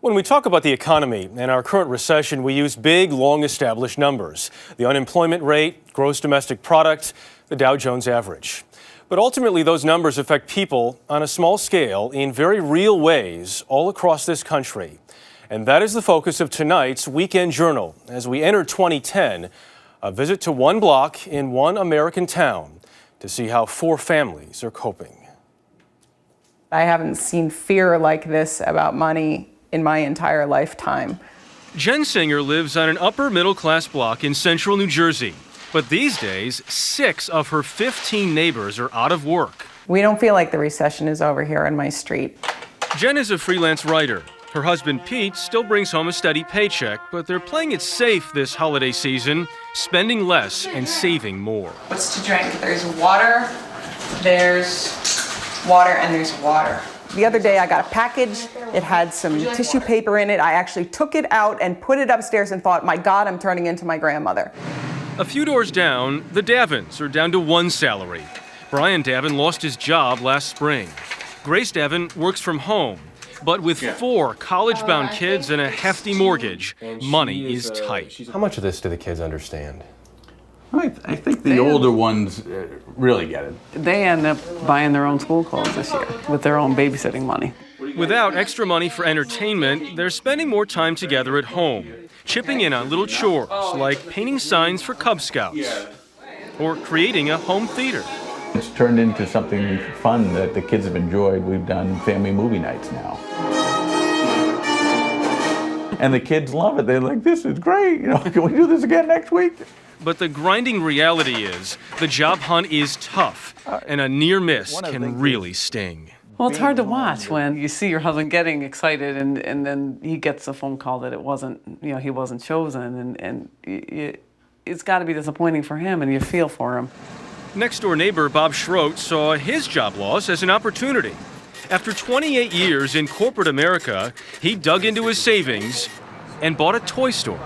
When we talk about the economy and our current recession, we use big, long-established numbers. The unemployment rate, gross domestic product, the Dow Jones average. But ultimately, those numbers affect people on a small scale in very real ways all across this country. And that is the focus of tonight's Weekend Journal. As we enter 2010, a visit to one block in one American town to see how 4 families are coping. I haven't seen fear like this about money in my entire lifetime. Jen Singer lives on an upper middle class block in central New Jersey. But these days, 6 of her 15 neighbors are out of work. We don't feel like the recession is over here on my street. Jen is a freelance writer. Her husband Pete still brings home a steady paycheck, but they're playing it safe this holiday season, spending less and saving more. What's to drink? There's water, and there's water. The other day I got a package. It had some tissue paper in it. I actually took it out and put it upstairs and thought, my God, I'm turning into my grandmother. A few doors down, the Davins are down to 1 salary. Brian Davin lost his job last spring. Grace Davin works from home, but with 4 college-bound kids and a hefty mortgage, money is tight. How much of this do the kids understand? I think the older ones really get it. They end up buying their own school clothes this year with their own babysitting money. Without extra money for entertainment, they're spending more time together at home, chipping in on little chores like painting signs for Cub Scouts or creating a home theater. It's turned into something fun that the kids have enjoyed. We've done family movie nights now. And the kids love it. They're like, this is great. Can we do this again next week? But the grinding reality is the job hunt is tough, and a near miss can really sting. Well, it's hard to watch when you see your husband getting excited and then he gets a phone call that it wasn't, he wasn't chosen, and it's got to be disappointing for him, and you feel for him. Next-door neighbor Bob Schroet saw his job loss as an opportunity. After 28 years in corporate America, he dug into his savings and bought a toy store.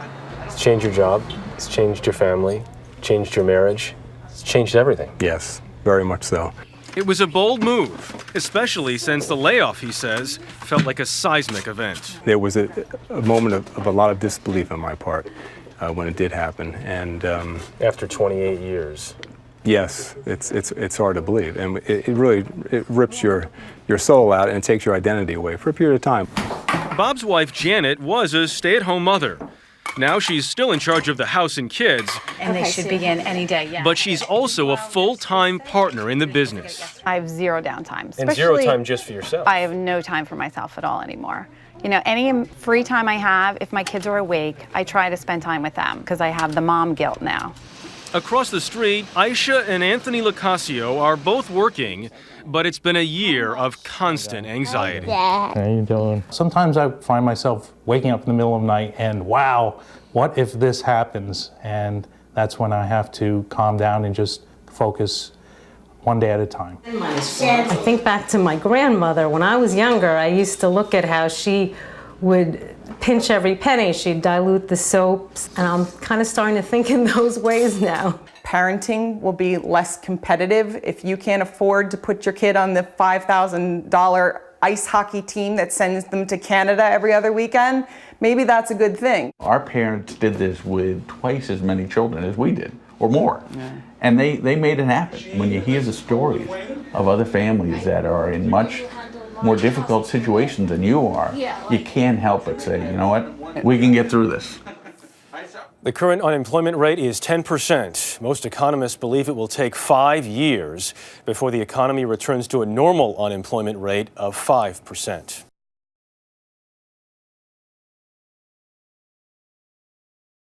It's changed your job, it's changed your family, changed your marriage, it's changed everything. Yes, very much so. It was a bold move, especially since the layoff, he says, felt like a seismic event. There was a moment of a lot of disbelief on my part when it did happen. And after 28 years. Yes, it's hard to believe. And it really rips your soul out and takes your identity away for a period of time. Bob's wife, Janet, was a stay-at-home mother. Now she's still in charge of the house and kids. And they should begin any day, yeah. But she's also a full-time partner in the business. I have 0 downtime. And 0 time just for yourself. I have no time for myself at all anymore. Any free time I have, if my kids are awake, I try to spend time with them because I have the mom guilt now. Across the street, Aisha and Anthony Locasio are both working, but it's been a year of constant anxiety. How you doing? Sometimes I find myself waking up in the middle of the night and, wow, what if this happens? And that's when I have to calm down and just focus one day at a time. I think back to my grandmother. When I was younger, I used to look at how she would pinch every penny. She'd dilute the soaps, and I'm kind of starting to think in those ways now. Parenting will be less competitive if you can't afford to put your kid on the $5,000 ice hockey team that sends them to Canada every other weekend. Maybe that's a good thing. Our parents did this with twice as many children as we did, or more. Yeah. And they made it happen. When you hear the stories of other families that are in much more difficult situations than you are, you can't help but say, you know what, we can get through this. The current unemployment rate is 10%. Most economists believe it will take 5 years before the economy returns to a normal unemployment rate of 5%.